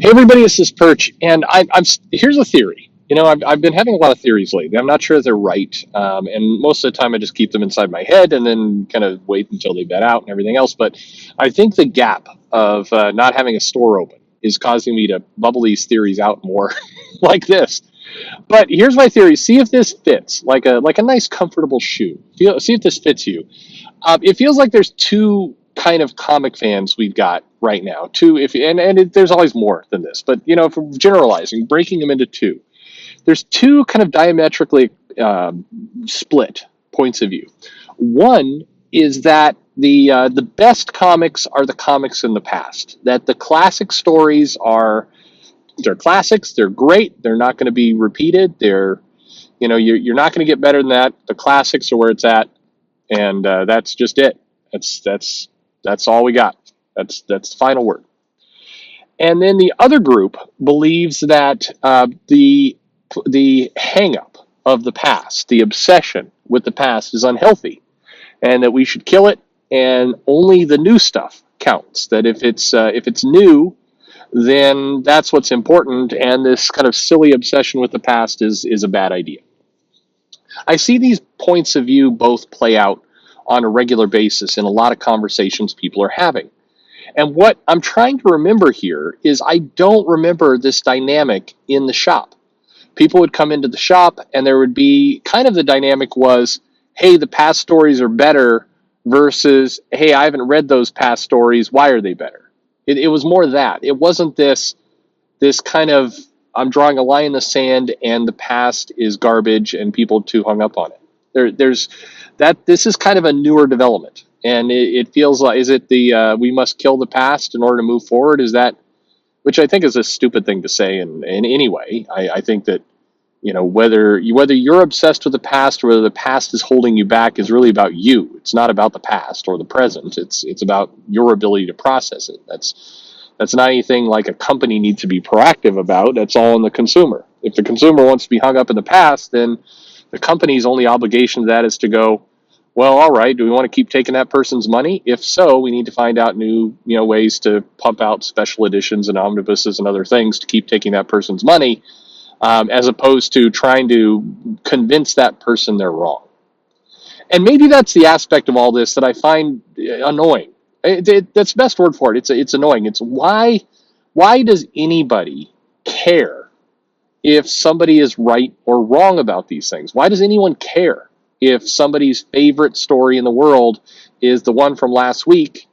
Hey everybody, this is Perch, and here's a theory. I've been having a lot of theories lately. I'm not sure they're right, and most of the time I just keep them inside my head and then kind of wait until they vet out and everything else. But I think the gap of not having a store open is causing me to bubble these theories out more, like this. But here's my theory: see if this fits, like a nice, comfortable shoe. See if this fits you. It feels like there's two kind of comic fans we've got right now. Two, if and there's always more than this, but if we're generalizing, breaking them into two, there's two kind of diametrically split points of view. One is that the best comics are the comics in the past. That the classic stories they're classics. They're great. They're not going to be repeated. You're not going to get better than that. The classics are where it's at, and that's just it. That's all we got. That's the final word. And then the other group believes that the hang up of the past, the obsession with the past, is unhealthy, and that we should kill it, and only the new stuff counts. That if it's new, then that's what's important, and this kind of silly obsession with the past is a bad idea. I see these points of view both play out on a regular basis in a lot of conversations people are having. And what I'm trying to remember here is I don't remember this dynamic in the shop. People would come into the shop and there would be kind of the dynamic was, hey, the past stories are better versus, hey, I haven't read those past stories. Why are they better? It was more that. It wasn't this kind of, I'm drawing a line in the sand and the past is garbage and people too hung up on it. There's that. This is kind of a newer development, and it feels like, is it the we must kill the past in order to move forward? Is that, which I think is a stupid thing to say in any way. I think that whether you're obsessed with the past or whether the past is holding you back is really about you. It's not about the past or the present. It's about your ability to process it. That's not anything like a company needs to be proactive about. That's all in the consumer. If the consumer wants to be hung up in the past, then the company's only obligation to that is to go, well, all right, do we want to keep taking that person's money? If so, we need to find out new ways to pump out special editions and omnibuses and other things to keep taking that person's money, as opposed to trying to convince that person they're wrong. And maybe that's the aspect of all this that I find annoying. That's the best word for it. It's annoying. It's why does anybody care if somebody is right or wrong about these things? Why does anyone care if somebody's favorite story in the world is the one from last week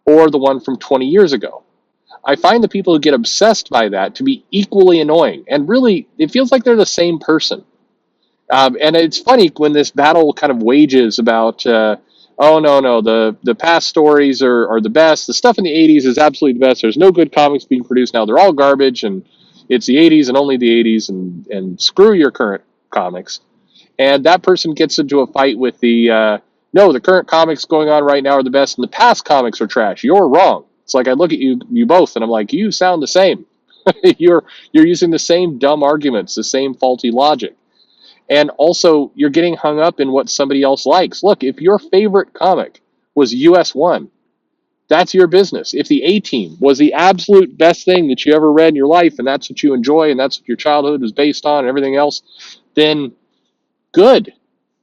or the one from 20 years ago? I find the people who get obsessed by that to be equally annoying. And really, it feels like they're the same person. And it's funny when this battle kind of wages about, oh, no, the past stories are the best. The stuff in the 80s is absolutely the best. There's no good comics being produced now. They're all garbage, and it's the 80s and only the 80s, and screw your current comics. And that person gets into a fight with no, the current comics going on right now are the best, and the past comics are trash. You're wrong. It's like I look at you both, and I'm like, you sound the same. You're using the same dumb arguments, the same faulty logic. And also, you're getting hung up in what somebody else likes. Look, if your favorite comic was US1, that's your business. If the A-Team was the absolute best thing that you ever read in your life, and that's what you enjoy, and that's what your childhood was based on, and everything else, then good.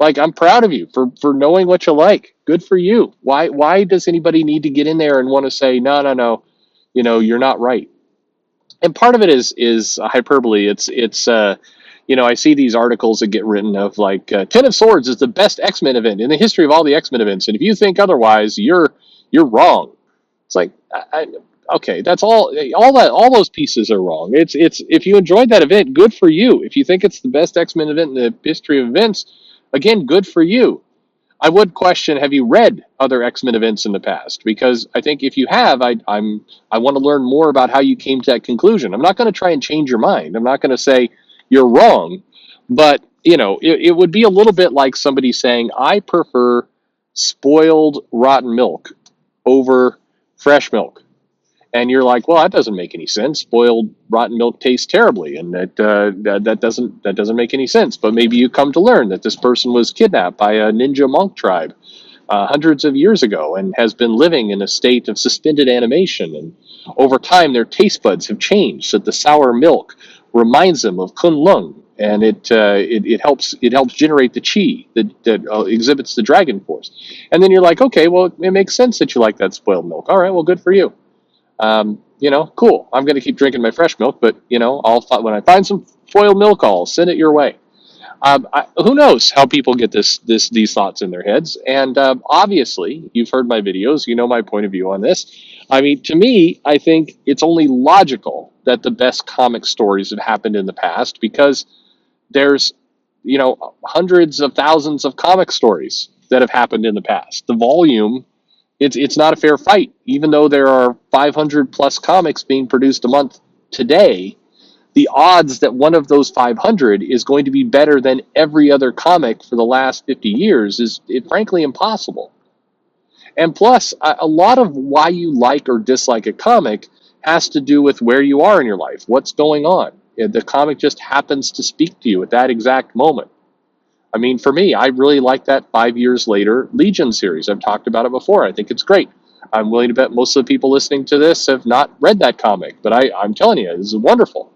Like, I'm proud of you for knowing what you like. Good for you. Why does anybody need to get in there and want to say, no, you're not right? And part of it is hyperbole. It's I see these articles that get written of like Ten of Swords is the best X-Men event in the history of all the X-Men events, and if you think otherwise, you're wrong. It's like, okay, that's all those pieces are wrong. It's if you enjoyed that event, good for you. If you think it's the best X-Men event in the history of events, again, good for you. I would question, have you read other X-Men events in the past? Because I think if you have, I want to learn more about how you came to that conclusion. I'm not going to try and change your mind. I'm not going to say you're wrong, but it would be a little bit like somebody saying, I prefer spoiled rotten milk over fresh milk. And you're like, well, that doesn't make any sense. Spoiled rotten milk tastes terribly, and that doesn't make any sense. But maybe you come to learn that this person was kidnapped by a ninja monk tribe, hundreds of years ago and has been living in a state of suspended animation. And over time, their taste buds have changed so that the sour milk reminds them of Kunlun, and it helps generate the chi that exhibits the dragon force. And then you're like, okay, well, it makes sense that you like that spoiled milk. All right, well, good for you. Cool. I'm going to keep drinking my fresh milk, but when I find some spoiled milk, I'll send it your way. Who knows how people get these thoughts in their heads? And obviously, you've heard my videos. You know my point of view on this. I mean, to me, I think it's only logical that the best comic stories have happened in the past because there's, hundreds of thousands of comic stories that have happened in the past. The volume, it's not a fair fight. Even though there are 500 plus comics being produced a month today, the odds that one of those 500 is going to be better than every other comic for the last 50 years is frankly impossible. And plus, a lot of why you like or dislike a comic has to do with where you are in your life, what's going on. The comic just happens to speak to you at that exact moment. I mean, for me, I really like that 5 Years Later Legion series. I've talked about it before. I think it's great. I'm willing to bet most of the people listening to this have not read that comic, but I'm telling you, this is wonderful.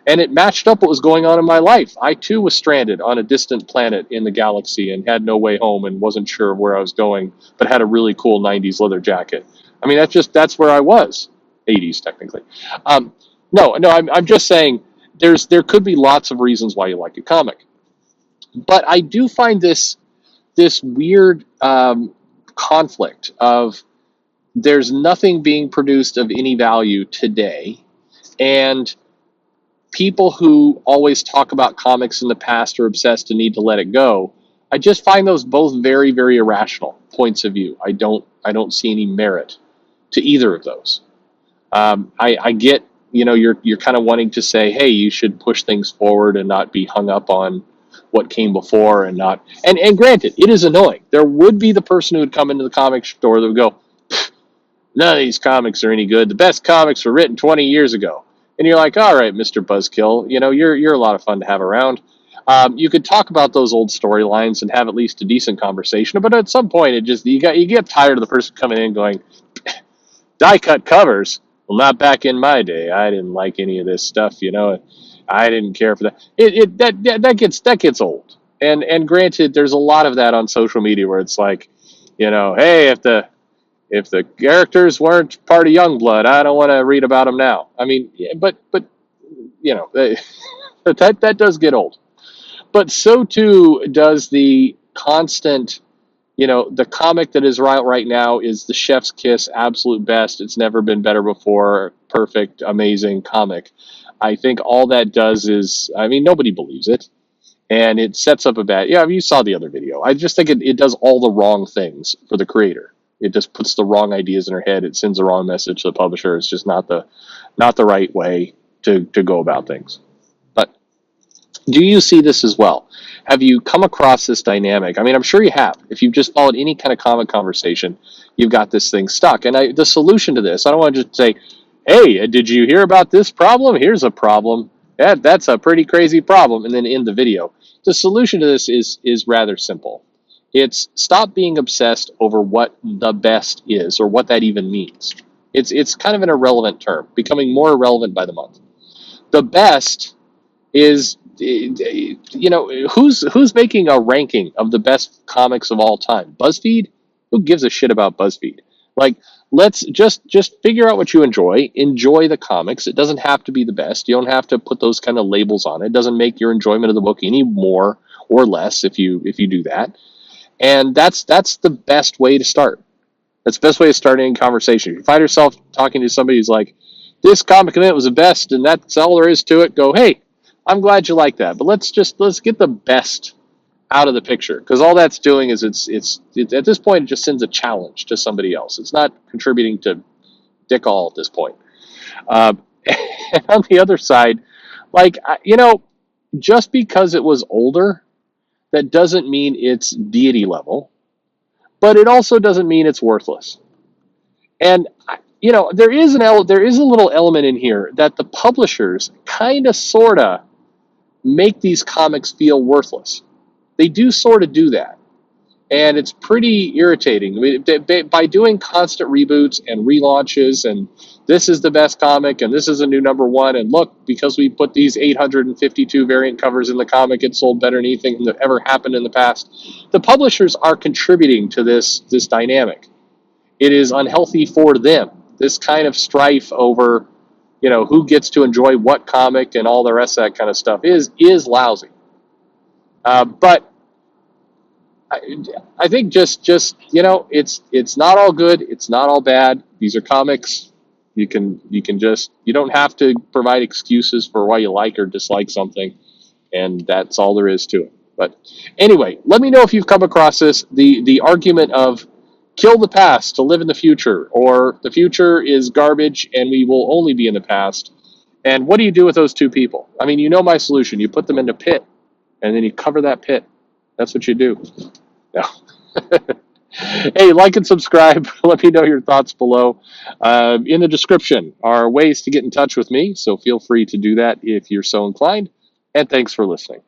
And it matched up what was going on in my life. I too was stranded on a distant planet in the galaxy and had no way home and wasn't sure where I was going, but had a really cool 90s leather jacket. I mean, that's where I was. 80s technically. No, I'm just saying there could be lots of reasons why you like a comic. But I do find this weird conflict of there's nothing being produced of any value today, and people who always talk about comics in the past are obsessed and need to let it go. I just find those both very, very irrational points of view. I don't see any merit to either of those. I get, you're kind of wanting to say, hey, you should push things forward and not be hung up on what came before and not. And granted, it is annoying. There would be the person who would come into the comic store that would go, none of these comics are any good. The best comics were written 20 years ago. And you're like, all right, Mr. Buzzkill, you're a lot of fun to have around. You could talk about those old storylines and have at least a decent conversation, but at some point, you get tired of the person coming in going, die cut covers. Well, not back in my day. I didn't like any of this stuff. I didn't care for that. That gets old. And granted, there's a lot of that on social media where it's like, hey, if the characters weren't part of Youngblood, I don't want to read about them now. I mean, yeah, but that does get old. But so too does the constant, the comic that is right now is the chef's kiss, absolute best. It's never been better before. Perfect, amazing comic. I think all that does is, I mean, nobody believes it. And it sets up a bad, you saw the other video. I just think it does all the wrong things for the creator. It just puts the wrong ideas in her head. It sends the wrong message to the publisher. It's just not the right way to go about things. But do you see this as well? Have you come across this dynamic? I mean, I'm sure you have. If you've just followed any kind of comic conversation, you've got this thing stuck. And the solution to this, I don't want to just say, hey, did you hear about this problem? Here's a problem. That's a pretty crazy problem. And then end the video. The solution to this is rather simple. It's stop being obsessed over what the best is or what that even means. It's kind of an irrelevant term, becoming more irrelevant by the month. The best is, who's making a ranking of the best comics of all time? BuzzFeed? Who gives a shit about BuzzFeed? Like, let's just figure out what you enjoy. Enjoy the comics. It doesn't have to be the best. You don't have to put those kind of labels on it. It doesn't make your enjoyment of the book any more or less if you do that. And that's the best way to start. That's the best way of starting a conversation. If you find yourself talking to somebody who's like, this comic event was the best and that's all there is to it, go, hey, I'm glad you like that, but let's get the best out of the picture, because all that's doing is it's at this point it just sends a challenge to somebody else. It's not contributing to dick all at this point. And on the other side, like, just because it was older, that doesn't mean it's deity level, but it also doesn't mean it's worthless. And there is a little element in here that the publishers kind of sorta make these comics feel worthless. They do sort of do that. and it's pretty irritating. By doing constant reboots and relaunches, and this is the best comic, and this is a new number one, and look, because we put these 852 variant covers in the comic, it sold better than anything that ever happened in the past. The publishers are contributing to this dynamic. It is unhealthy for them. This kind of strife over, who gets to enjoy what comic and all the rest of that kind of stuff is lousy. But I, I think it's not all good. It's not all bad. These are comics. You don't have to provide excuses for why you like or dislike something, and that's all there is to it. But anyway, let me know if you've come across this. The argument of kill the past to live in the future, or the future is garbage and we will only be in the past. And what do you do with those two people? I mean, my solution. You put them in a pit, and then you cover that pit. That's what you do. No. Hey, like and subscribe. Let me know your thoughts below. In the description are ways to get in touch with me, so feel free to do that if you're so inclined. And thanks for listening.